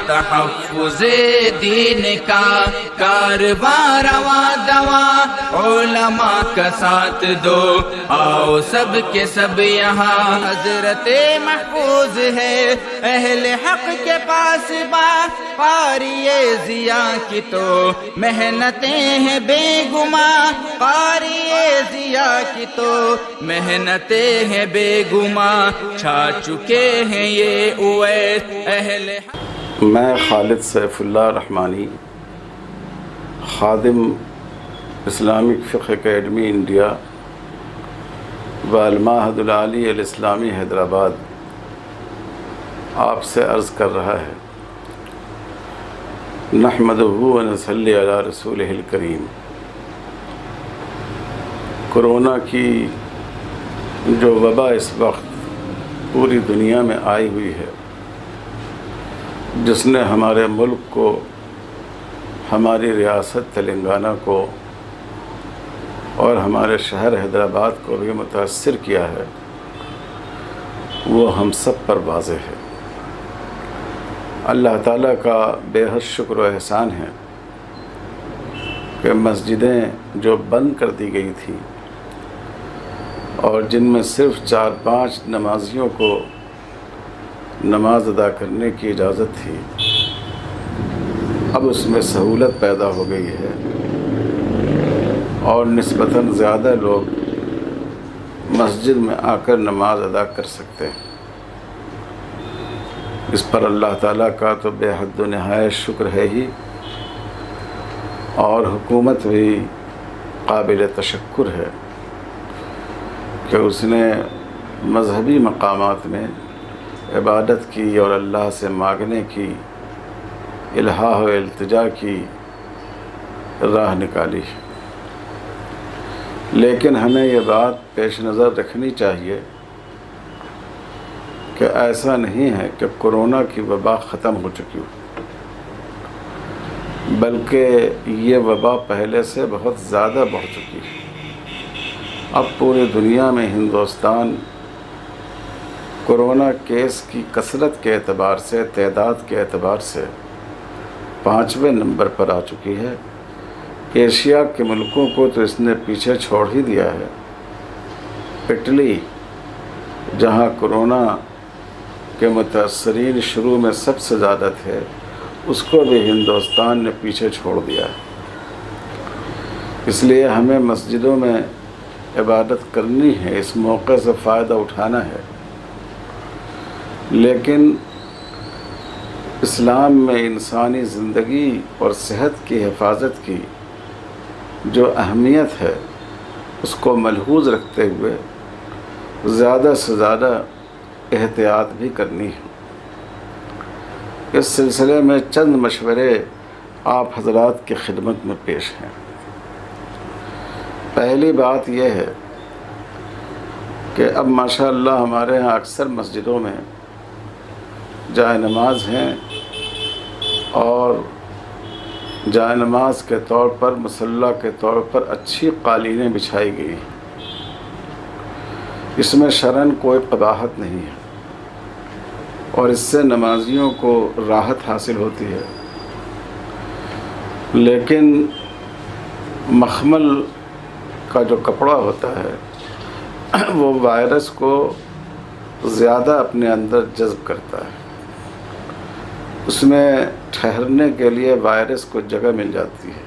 تحفظ دین کا کارواں رواں دواں علماء کا ساتھ دو، آؤ سب کے سب یہاں حضرت محفوظ ہے اہل حق کے پاس قاری ضیا کی تو محنتیں ہیں بے گماں، قاری ضیا کی تو محنتیں ہیں بے گماں، چھا چکے ہیں یہ اویس اہل حق۔ میں خالد سیف اللہ رحمانی، خادم اسلامک فقہ اکیڈمی انڈیا و المعہد العالی الاسلامی حیدرآباد آپ سے عرض کر رہا ہے، نحمدہ و نصلی علی رسولہ الکریم۔ کورونا کی جو وبا اس وقت پوری دنیا میں آئی ہوئی ہے، جس نے ہمارے ملک کو، ہماری ریاست تلنگانہ کو اور ہمارے شہر حیدرآباد کو بھی متاثر کیا ہے، وہ ہم سب پر واضح ہے۔ اللہ تعالیٰ کا بے حد شکر و احسان ہے کہ مسجدیں جو بند کر دی گئی تھیں اور جن میں صرف 4-5 نمازیوں کو نماز ادا کرنے کی اجازت تھی، اب اس میں سہولت پیدا ہو گئی ہے اور نسبتاً زیادہ لوگ مسجد میں آ کر نماز ادا کر سکتے ہیں۔ اس پر اللہ تعالیٰ کا تو بے حد و نہایت شکر ہے ہی، اور حکومت بھی قابل تشکر ہے کہ اس نے مذہبی مقامات میں عبادت کی اور اللہ سے مانگنے کی، الہا و التجا کی راہ نکالی۔ لیکن ہمیں یہ بات پیش نظر رکھنی چاہیے کہ ایسا نہیں ہے کہ کورونا کی وبا ختم ہو چکی ہو، بلکہ یہ وبا پہلے سے بہت زیادہ بڑھ چکی ہے۔ اب پوری دنیا میں ہندوستان کورونا کیس کی کثرت کے اعتبار سے، تعداد کے اعتبار سے 5ویں نمبر پر آ چکی ہے۔ ایشیا کے ملکوں کو تو اس نے پیچھے چھوڑ ہی دیا ہے۔ اٹلی، جہاں کورونا کے متاثرین شروع میں سب سے زیادہ تھے، اس کو بھی ہندوستان نے پیچھے چھوڑ دیا ہے۔ اس لیے ہمیں مسجدوں میں عبادت کرنی ہے، اس موقع سے فائدہ اٹھانا ہے، لیکن اسلام میں انسانی زندگی اور صحت کی حفاظت کی جو اہمیت ہے، اس کو ملحوظ رکھتے ہوئے زیادہ سے زیادہ احتیاط بھی کرنی ہے۔ اس سلسلے میں چند مشورے آپ حضرات کی خدمت میں پیش ہیں۔ پہلی بات یہ ہے کہ اب ماشاءاللہ ہمارے ہاں اکثر مسجدوں میں جائے نماز ہیں، اور جائے نماز کے طور پر، مصلی کے طور پر اچھی قالینیں بچھائی گئی ہیں۔ اس میں شرعاً کوئی قباحت نہیں ہے، اور اس سے نمازیوں کو راحت حاصل ہوتی ہے، لیکن مخمل کا جو کپڑا ہوتا ہے وہ وائرس کو زیادہ اپنے اندر جذب کرتا ہے۔ اس میں ٹھہرنے کے لیے وائرس کو جگہ مل جاتی ہے،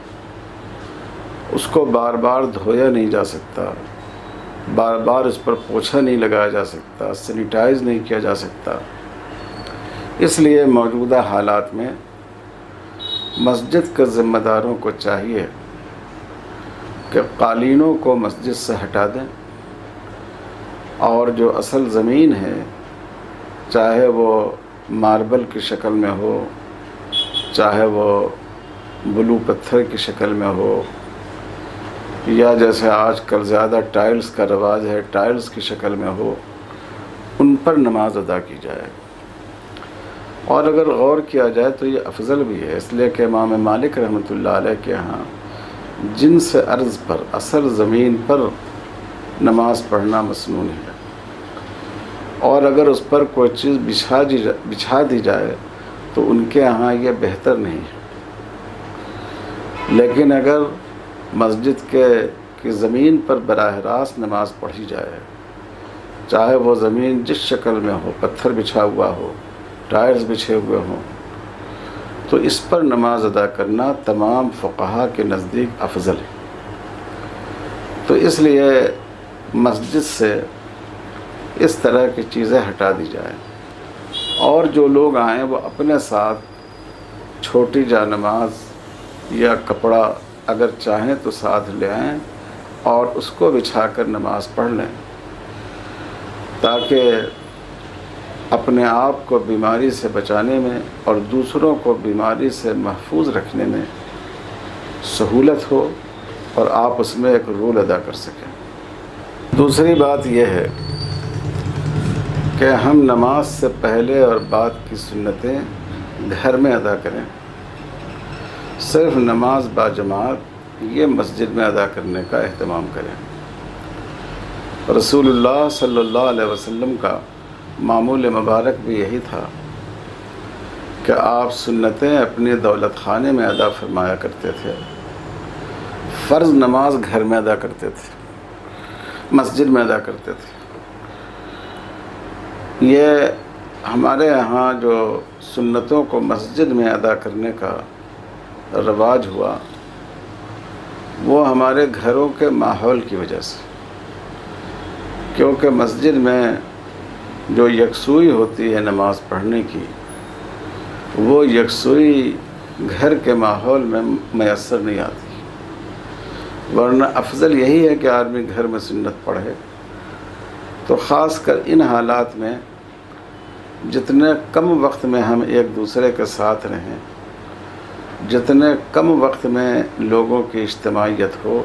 اس کو بار بار دھویا نہیں جا سکتا، بار بار اس پر پوچھا نہیں لگایا جا سکتا، سینیٹائز نہیں کیا جا سکتا۔ اس لیے موجودہ حالات میں مسجد کے ذمہ داروں کو چاہیے کہ قالینوں کو مسجد سے ہٹا دیں، اور جو اصل زمین ہے، چاہے وہ ماربل کی شکل میں ہو، چاہے وہ بلو پتھر کی شکل میں ہو، یا جیسے آج کل زیادہ ٹائلز کا رواج ہے، ٹائلز کی شکل میں ہو، ان پر نماز ادا کی جائے۔ اور اگر غور کیا جائے تو یہ افضل بھی ہے، اس لیے کہ امام مالک رحمۃ اللہ علیہ کے ہاں جنس ارض پر، اصل زمین پر نماز پڑھنا مسنون ہے، اور اگر اس پر کوئی چیز بچھا دی جائے تو ان کے ہاں یہ بہتر نہیں ہے۔ لیکن اگر مسجد کی زمین پر براہ راست نماز پڑھی جائے، چاہے وہ زمین جس شکل میں ہو، پتھر بچھا ہوا ہو، ٹائرز بچھے ہوئے ہوں، تو اس پر نماز ادا کرنا تمام فقہا کے نزدیک افضل ہے۔ تو اس لیے مسجد سے اس طرح کی چیزیں ہٹا دی جائیں، اور جو لوگ آئیں وہ اپنے ساتھ چھوٹی جا نماز یا کپڑا اگر چاہیں تو ساتھ لے آئیں اور اس کو بچھا کر نماز پڑھ لیں، تاکہ اپنے آپ کو بیماری سے بچانے میں اور دوسروں کو بیماری سے محفوظ رکھنے میں سہولت ہو اور آپ اس میں ایک رول ادا کر سکیں۔ دوسری بات یہ ہے کہ ہم نماز سے پہلے اور بعد کی سنتیں گھر میں ادا کریں، صرف نماز باجماعت یہ مسجد میں ادا کرنے کا اہتمام کریں۔ رسول اللہ صلی اللہ علیہ وسلم کا معمول مبارک بھی یہی تھا کہ آپ سنتیں اپنے دولت خانے میں ادا فرمایا کرتے تھے، فرض نماز گھر میں ادا کرتے تھے، مسجد میں ادا کرتے تھے۔ یہ ہمارے ہاں جو سنتوں کو مسجد میں ادا کرنے کا رواج ہوا، وہ ہمارے گھروں کے ماحول کی وجہ سے، کیونکہ مسجد میں جو یکسوئی ہوتی ہے نماز پڑھنے کی، وہ یکسوئی گھر کے ماحول میں میسر نہیں آتی، ورنہ افضل یہی ہے کہ آدمی گھر میں سنت پڑھے۔ تو خاص کر ان حالات میں جتنے کم وقت میں ہم ایک دوسرے کے ساتھ رہیں، جتنے کم وقت میں لوگوں کی اجتماعیت ہو،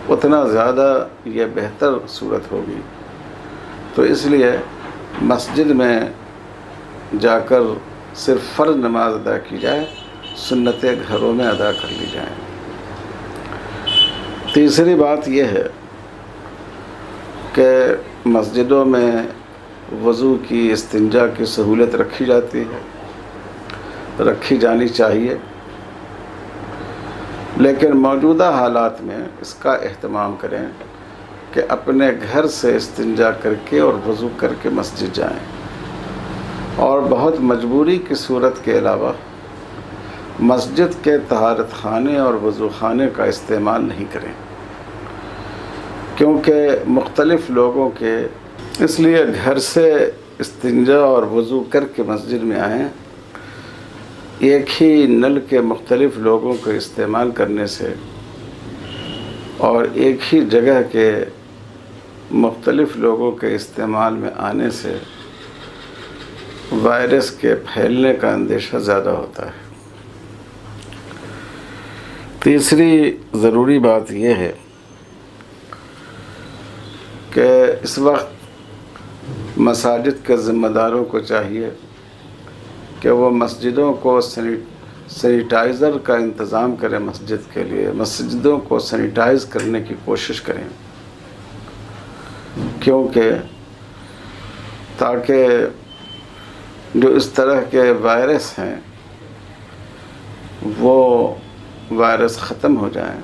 اتنا زیادہ یہ بہتر صورت ہوگی۔ تو اس لیے مسجد میں جا کر صرف فرض نماز ادا کی جائے، سنتیں گھروں میں ادا کر لی جائیں۔ تیسری بات یہ ہے کہ مسجدوں میں وضو کی، استنجا کی سہولت رکھی جاتی ہے، رکھی جانی چاہیے، لیکن موجودہ حالات میں اس کا اہتمام کریں کہ اپنے گھر سے استنجا کر کے اور وضو کر کے مسجد جائیں، اور بہت مجبوری کی صورت کے علاوہ مسجد کے طہارت خانے اور وضو خانے کا استعمال نہیں کریں، کیونکہ مختلف لوگوں کے، اس لیے گھر سے استنجا اور وضو کر کے مسجد میں آئیں۔ ایک ہی نل کے مختلف لوگوں کو استعمال کرنے سے اور ایک ہی جگہ کے مختلف لوگوں کے استعمال میں آنے سے وائرس کے پھیلنے کا اندیشہ زیادہ ہوتا ہے۔ تیسری ضروری بات یہ ہے کہ اس وقت مساجد کے ذمہ داروں کو چاہیے کہ وہ مسجدوں کو سینیٹائزر کا انتظام کریں، مسجد کے لیے مسجدوں کو سینیٹائز کرنے کی کوشش کریں، کیونکہ تاکہ جو اس طرح کے وائرس ہیں وہ وائرس ختم ہو جائیں،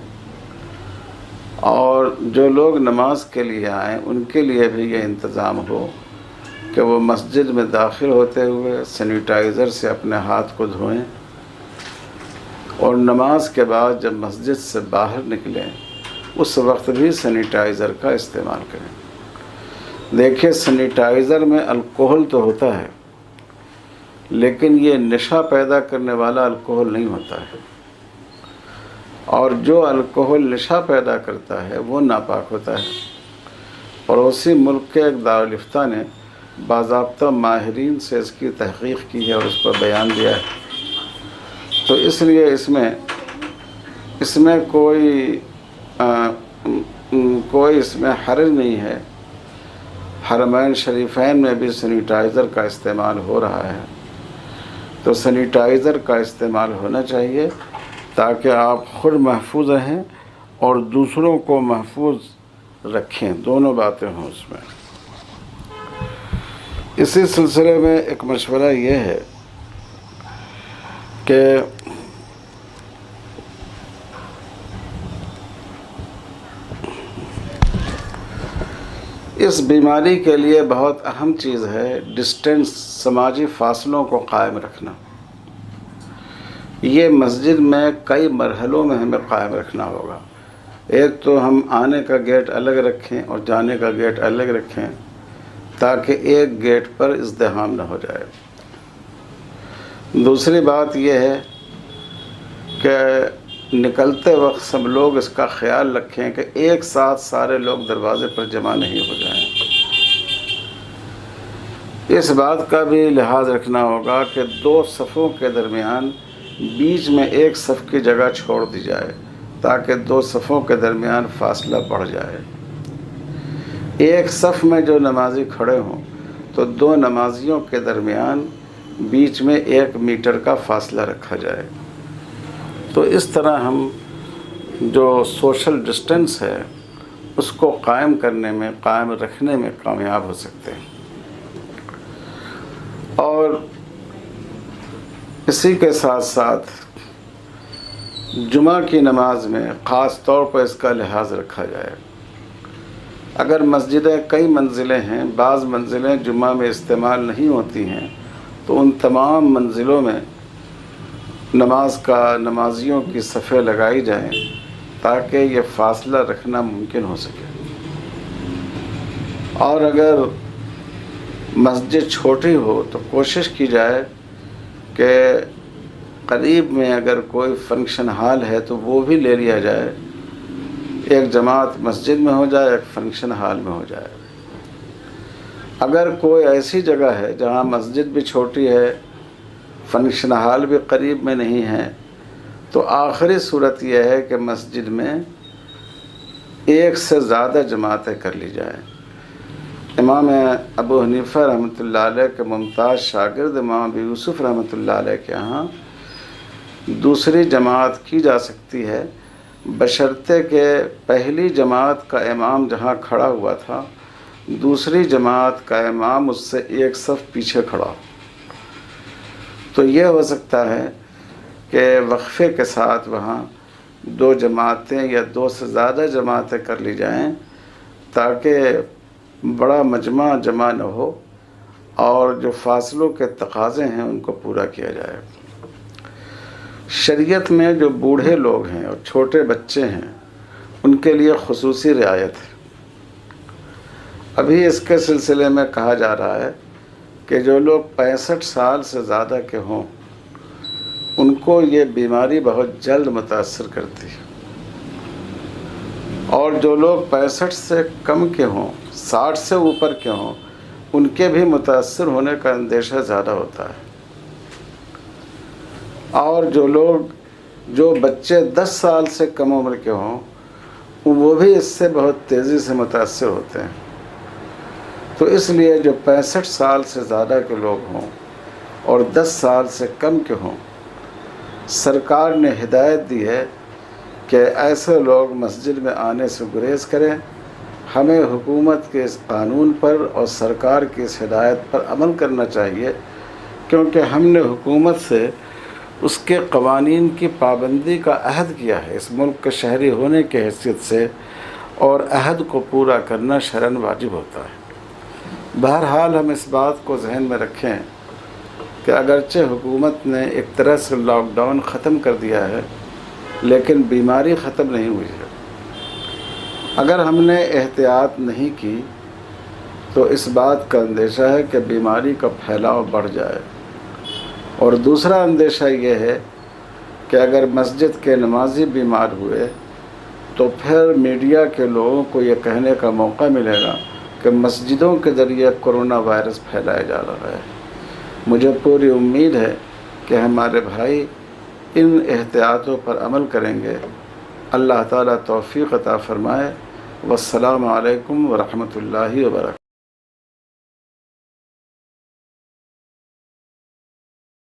اور جو لوگ نماز کے لیے آئیں ان کے لیے بھی یہ انتظام ہو کہ وہ مسجد میں داخل ہوتے ہوئے سینیٹائزر سے اپنے ہاتھ کو دھوئیں، اور نماز کے بعد جب مسجد سے باہر نکلیں اس وقت بھی سینیٹائزر کا استعمال کریں۔ دیکھیں، سینیٹائزر میں الکوہل تو ہوتا ہے، لیکن یہ نشہ پیدا کرنے والا الکوہل نہیں ہوتا ہے، اور جو الکوہل نشہ پیدا کرتا ہے وہ ناپاک ہوتا ہے۔ پڑوسی ملک کے ایک دارالفتہ نے باضابطہ ماہرین سے اس کی تحقیق کی ہے اور اس پر بیان دیا ہے، تو اس لیے اس میں کوئی اس میں حرج نہیں ہے۔ حرمین شریفین میں بھی سینیٹائزر کا استعمال ہو رہا ہے، تو سینیٹائزر کا استعمال ہونا چاہیے تاکہ آپ خود محفوظ رہیں اور دوسروں کو محفوظ رکھیں، دونوں باتیں ہوں اس میں۔ اسی سلسلے میں ایک مشورہ یہ ہے کہ اس بیماری کے لیے بہت اہم چیز ہے ڈسٹینس، سماجی فاصلوں کو قائم رکھنا۔ یہ مسجد میں کئی مرحلوں میں ہمیں قائم رکھنا ہوگا۔ ایک تو ہم آنے کا گیٹ الگ رکھیں اور جانے کا گیٹ الگ رکھیں تاکہ ایک گیٹ پر ازدحام نہ ہو جائے۔ دوسری بات یہ ہے کہ نکلتے وقت سب لوگ اس کا خیال رکھیں کہ ایک ساتھ سارے لوگ دروازے پر جمع نہیں ہو جائیں۔ اس بات کا بھی لحاظ رکھنا ہوگا کہ دو صفوں کے درمیان بیچ میں ایک صف کی جگہ چھوڑ دی جائے تاکہ دو صفوں کے درمیان فاصلہ بڑھ جائے۔ ایک صف میں جو نمازی کھڑے ہوں تو دو نمازیوں کے درمیان بیچ میں 1 میٹر کا فاصلہ رکھا جائے۔ تو اس طرح ہم جو سوشل ڈسٹینس ہے اس کو قائم رکھنے میں کامیاب ہو سکتے ہیں۔ اور اسی کے ساتھ ساتھ جمعہ کی نماز میں خاص طور پر اس کا لحاظ رکھا جائے۔ اگر مسجدیں کئی منزلیں ہیں، بعض منزلیں جمعہ میں استعمال نہیں ہوتی ہیں، تو ان تمام منزلوں میں نمازیوں کی صفیں لگائی جائیں تاکہ یہ فاصلہ رکھنا ممکن ہو سکے۔ اور اگر مسجد چھوٹی ہو تو کوشش کی جائے کہ قریب میں اگر کوئی فنکشن ہال ہے تو وہ بھی لے لیا جائے، ایک جماعت مسجد میں ہو جائے، ایک فنکشن ہال میں ہو جائے۔ اگر کوئی ایسی جگہ ہے جہاں مسجد بھی چھوٹی ہے، فنکشن ہال بھی قریب میں نہیں ہے، تو آخری صورت یہ ہے کہ مسجد میں ایک سے زیادہ جماعتیں کر لی جائیں۔ امام ابو حنیفہ رحمۃ اللہ علیہ کے ممتاز شاگرد امام ابو یوسف رحمۃ اللہ علیہ کے ہاں دوسری جماعت کی جا سکتی ہے، بشرطے کہ پہلی جماعت کا امام جہاں کھڑا ہوا تھا دوسری جماعت کا امام اس سے ایک صف پیچھے کھڑا ہو۔ تو یہ ہو سکتا ہے کہ وقفے کے ساتھ وہاں 2 جماعتیں یا 2 سے زیادہ جماعتیں کر لی جائیں تاکہ بڑا مجمع جمع نہ ہو اور جو فاصلوں کے تقاضے ہیں ان کو پورا کیا جائے۔ شریعت میں جو بوڑھے لوگ ہیں اور چھوٹے بچے ہیں ان کے لیے خصوصی رعایت ہے۔ ابھی اس کے سلسلے میں کہا جا رہا ہے کہ جو لوگ 65 سال سے زیادہ کے ہوں ان کو یہ بیماری بہت جلد متاثر کرتی ہے، اور جو لوگ 65 سے کم کے ہوں، 60 سے اوپر کے ہوں، ان کے بھی متاثر ہونے کا اندیشہ زیادہ ہوتا ہے۔ اور جو بچے 10 سال سے کم عمر کے ہوں وہ بھی اس سے بہت تیزی سے متاثر ہوتے ہیں۔ تو اس لیے جو 65 سال سے زیادہ کے لوگ ہوں اور 10 سال سے کم کے ہوں، سرکار نے ہدایت دی ہے کہ ایسے لوگ مسجد میں آنے سے گریز کریں۔ ہمیں حکومت کے اس قانون پر اور سرکار کی اس ہدایت پر عمل کرنا چاہیے، کیونکہ ہم نے حکومت سے اس کے قوانین کی پابندی کا عہد کیا ہے اس ملک کے شہری ہونے کی حیثیت سے، اور عہد کو پورا کرنا شرعاً واجب ہوتا ہے۔ بہرحال ہم اس بات کو ذہن میں رکھیں کہ اگرچہ حکومت نے ایک طرح سے لاک ڈاؤن ختم کر دیا ہے لیکن بیماری ختم نہیں ہوئی ہے۔ اگر ہم نے احتیاط نہیں کی تو اس بات کا اندیشہ ہے کہ بیماری کا پھیلاؤ بڑھ جائے۔ اور دوسرا اندیشہ یہ ہے کہ اگر مسجد کے نمازی بیمار ہوئے تو پھر میڈیا کے لوگوں کو یہ کہنے کا موقع ملے گا کہ مسجدوں کے ذریعے کرونا وائرس پھیلایا جا رہا ہے۔ مجھے پوری امید ہے کہ ہمارے بھائی ان احتیاطوں پر عمل کریں گے۔ اللہ تعالیٰ توفیق عطا فرمائے۔ والسلام علیکم ورحمۃ اللہ وبرکاتہ۔